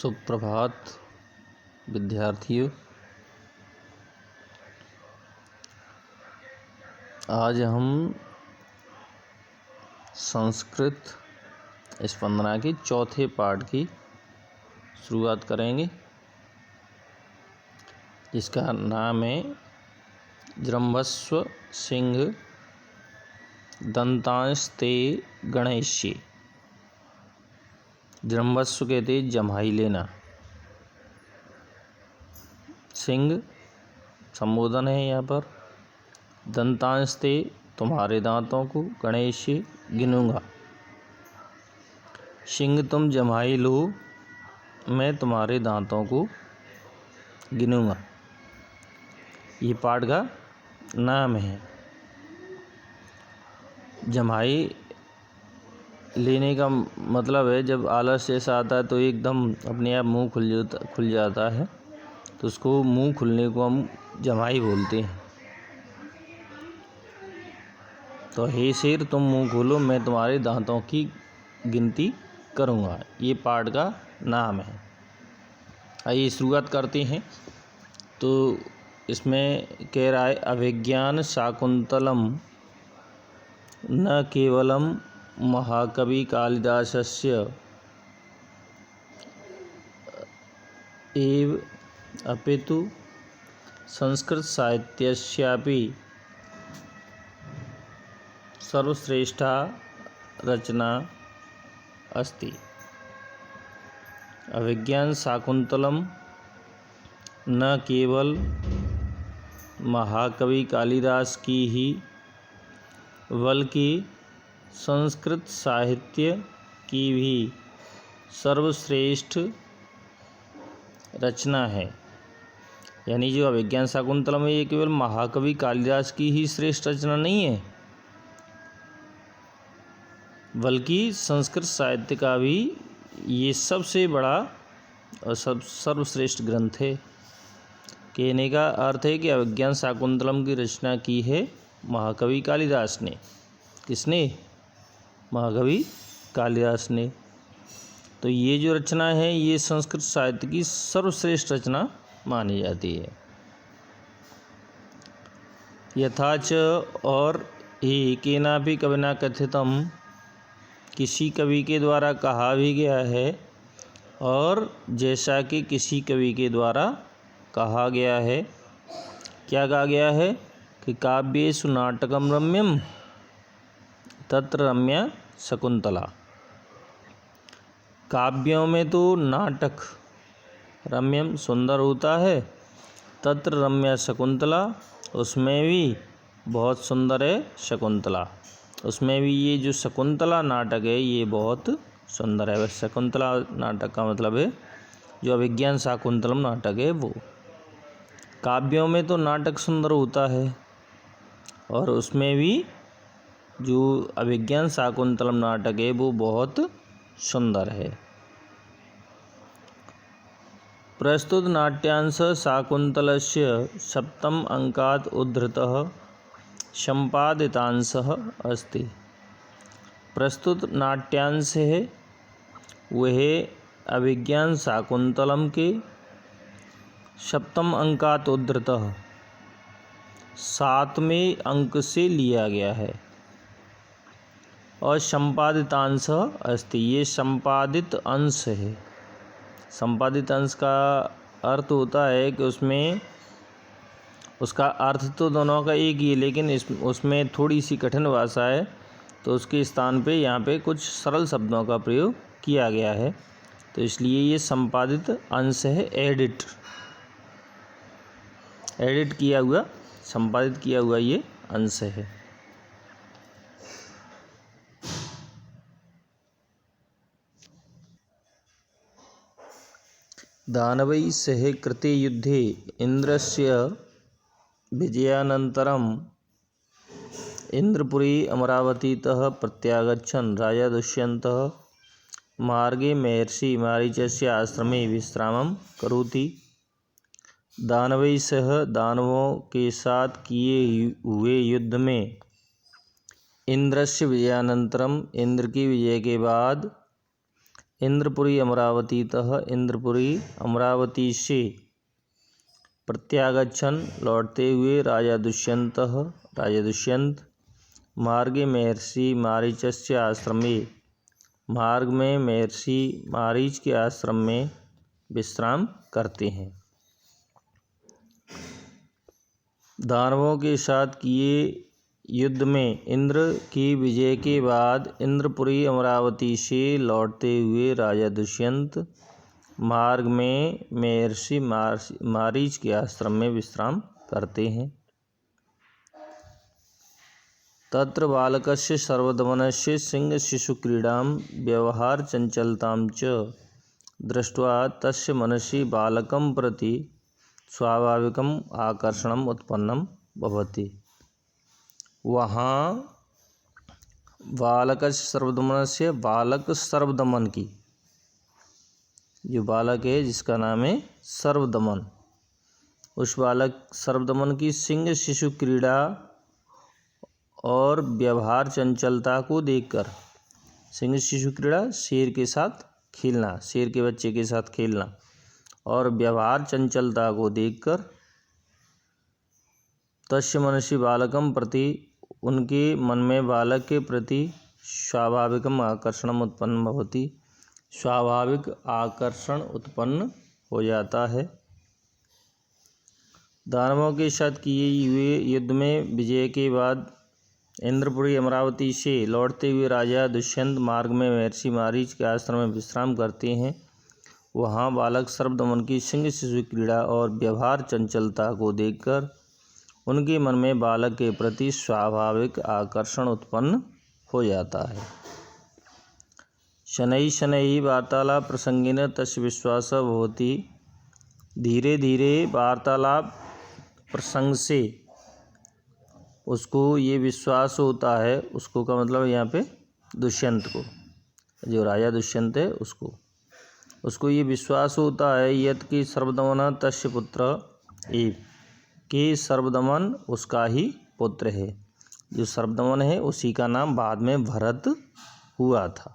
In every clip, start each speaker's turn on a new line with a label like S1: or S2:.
S1: सुप्रभात विद्यार्थियों। आज हम संस्कृत स्पंदना के चौथे पाठ की शुरुआत करेंगे, जिसका नाम है जृंभस्व सिंह दंतांस्ते गणेश्ये। जृंभस्व कहते जम्हाई लेना, सिंह संबोधन है यहाँ पर, दंतांस्ते तुम्हारे दांतों को, गणेश्ये गिनूंगा। सिंह तुम जम्हाई लो, मैं तुम्हारे दांतों को गिनूंगा। ये पाठ का नाम है। जम्हाई लेने का मतलब है जब आलस्य ऐसा आता है तो एकदम अपने आप मुंह खुल जाता है, तो उसको मुंह खुलने को हम जम्हाई बोलते हैं। तो हे शेर तुम मुंह खोलो, मैं तुम्हारे दांतों की गिनती करूँगा। ये पाठ का नाम है। आइए शुरुआत करते हैं। तो इसमें कह रहा है अभिज्ञान शाकुंतलम न केवलम महाकवि कालिदासस्य एव अपितु संस्कृत साहित्यस्यापि सर्वश्रेष्ठा रचना अस्ति। अभिज्ञान शाकुंतलम न केवल महाकवि कालिदास की ही बल्कि संस्कृत साहित्य की भी सर्वश्रेष्ठ रचना है। यानी जो अभिज्ञान शाकुंतलम है ये केवल महाकवि कालिदास की ही श्रेष्ठ रचना नहीं है, बल्कि संस्कृत साहित्य का भी ये सबसे बड़ा और सर्वश्रेष्ठ ग्रंथ है। कहने का अर्थ है कि अभिज्ञान शाकुंतलम की रचना की है महाकवि कालिदास ने। किसने? महाकवि कालिदास ने। तो ये जो रचना है ये संस्कृत साहित्य की सर्वश्रेष्ठ रचना मानी जाती है। यथाच और ही केनापि कविना कथितम, किसी कवि के द्वारा कहा भी गया है, और जैसा कि किसी कवि के द्वारा कहा गया है। क्या कहा गया है कि काव्येषु नाटकम रम्यम तत्र रम्या शकुंतला। काव्यों में तो नाटक रम्यम सुंदर होता है, तत्र रम्या शकुंतला उसमें भी बहुत सुंदर है शकुंतला। उसमें भी ये जो शकुंतला नाटक है ये बहुत सुंदर है। शकुंतला नाटक का मतलब है जो अभिज्ञान शाकुंतलम नाटक है वो। काव्यों में तो नाटक सुंदर होता है और उसमें भी जो अभिज्ञान शाकुंतलम नाटक है वो बहुत सुंदर है। प्रस्तुत नाट्यांश शाकुंतलस्य सप्तम अंकात् उद्धृतः संपादितांशः अस्ति। प्रस्तुत नाट्यांश है वह अभिज्ञान शाकुंतलम के सप्तम अंकात् उद्धृतः 7वें अंक से लिया गया है, और संपादितांश अस्ति ये संपादित अंश है। संपादित अंश का अर्थ होता है कि उसमें उसका अर्थ तो दोनों का एक ही है, लेकिन उसमें थोड़ी सी कठिन भाषा है, तो उसके स्थान पे यहाँ पे कुछ सरल शब्दों का प्रयोग किया गया है, तो इसलिए ये संपादित अंश है। एडिट किया हुआ, संपादित किया हुआ ये अंश है। दानवैः सह कृते युद्धे इंद्रस्य विजयानन्तरम् इंद्रपुरी अमरावतीतः प्रत्यागच्छन् राजा दुष्यन्तः मार्गे महर्षि मारीचस्य आश्रमे विश्रामं करोति। दानवैः सह दानवों के साथ किए हुए युद्ध में इंद्रस्य विजयानंतरम इंद्र की विजय के बाद इंद्रपुरी अमरावतीतः इंद्रपुरी अमरावती से प्रत्यागच्छन् लौटते हुए राजा दुष्यंत मार्गे महर्षि मारीचस्य आश्रमे मार्ग में महर्षि मारीच के आश्रम में विश्राम करते हैं। दानवों के साथ किए युद्ध में इंद्र की विजय के बाद इंद्रपुरी अमरावती से लौटते हुए राजा दुष्यंत मार्ग में महर्षि मारीच के आश्रम में विश्राम करते हैं। तत्र बालकस्य सर्वदमनस्य सिंहशिशुक्रीडां व्यवहारचञ्चलतां च दृष्ट्वा तस्य मनसि बालकं प्रति स्वाभाविकम् आकर्षणम् उत्पन्नं भवति। वहाँ बालकस्य सर्वदमनस्य बालक सर्वदमन की जो बालक है जिसका नाम है सर्वदमन, उस बालक सर्वदमन की सिंह शिशु क्रीड़ा और व्यवहार चंचलता को देखकर, सिंह शिशु क्रीड़ा शेर के साथ खेलना, शेर के बच्चे के साथ खेलना, और व्यवहार चंचलता को देखकर तस्य मनसि बालकम प्रति उनके मन में बालक के प्रति स्वाभाविकम आकर्षणम उत्पन्न भवति, स्वाभाविक आकर्षण उत्पन्न हो जाता है। दानवों के साथ किए हुए युद्ध में विजय के बाद इंद्रपुरी अमरावती से लौटते हुए राजा दुष्यंत मार्ग में महर्षि मारीच के आश्रम में विश्राम करते हैं। वहाँ बालक सर्वदमन की सिंह शिशु क्रीड़ा और व्यवहार चंचलता को देखकर उनके मन में बालक के प्रति स्वाभाविक आकर्षण उत्पन्न हो जाता है। शनैः शनैः वार्तालाप प्रसंगेन तस्य विश्वासः भवति। धीरे धीरे वार्तालाप प्रसंग से उसको ये विश्वास होता है, उसको का मतलब यहाँ पे दुष्यंत को, जो राजा दुष्यंत है उसको ये विश्वास होता है यत् कि सर्वदमन तस्य पुत्र एव, कि सर्वदमन उसका ही पुत्र है। जो सर्वदमन है उसी का नाम बाद में भरत हुआ था।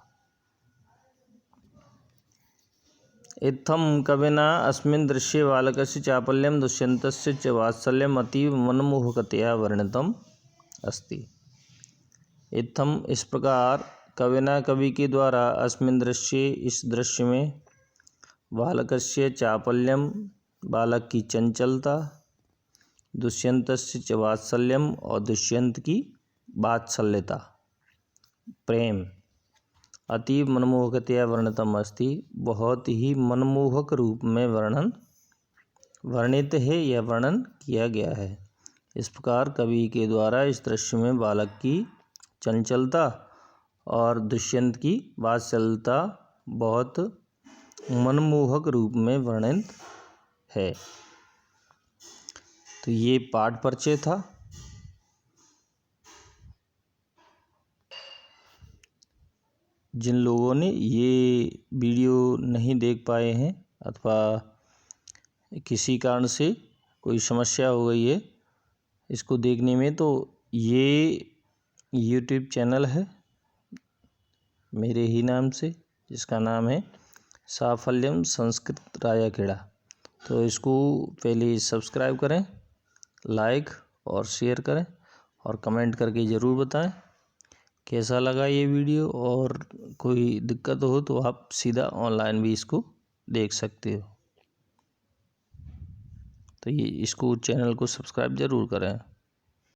S1: इत्थं कविना अस्मिन् दृश्ये बालकस्य चापल्यं दुष्यन्तस्य च वात्सल्यम् अतीव मनमोहकतया वर्णितम् अस्ति। इत्थं इस प्रकार कविना कवि के द्वारा अस्मिन् दृश्ये इस दृश्य में बालकस्य चापल्यम बालक की चंचलता, दुष्यन्तस्य च वात्सल्यम और दुष्यंत की वात्सल्यता प्रेम अतीव मनमोहकतया वर्णितम अस्ति, बहुत ही मनमोहक रूप में वर्णित है या वर्णन किया गया है। इस प्रकार कवि के द्वारा इस दृश्य में बालक की चंचलता और दुष्यंत की वात्सल्यता बहुत मनमोहक रूप में वर्णित है। तो ये पाठ परिचय था। जिन लोगों ने ये वीडियो नहीं देख पाए हैं अथवा किसी कारण से कोई समस्या हो गई है इसको देखने में, तो ये YouTube चैनल है मेरे ही नाम से, जिसका नाम है साफल्यम संस्कृत राजाखेड़ा। तो इसको पहले सब्सक्राइब करें, लाइक और शेयर करें और कमेंट करके ज़रूर बताएं कैसा लगा ये वीडियो, और कोई दिक्कत हो तो आप सीधा ऑनलाइन भी इसको देख सकते हो। तो ये इसको चैनल को सब्सक्राइब ज़रूर करें।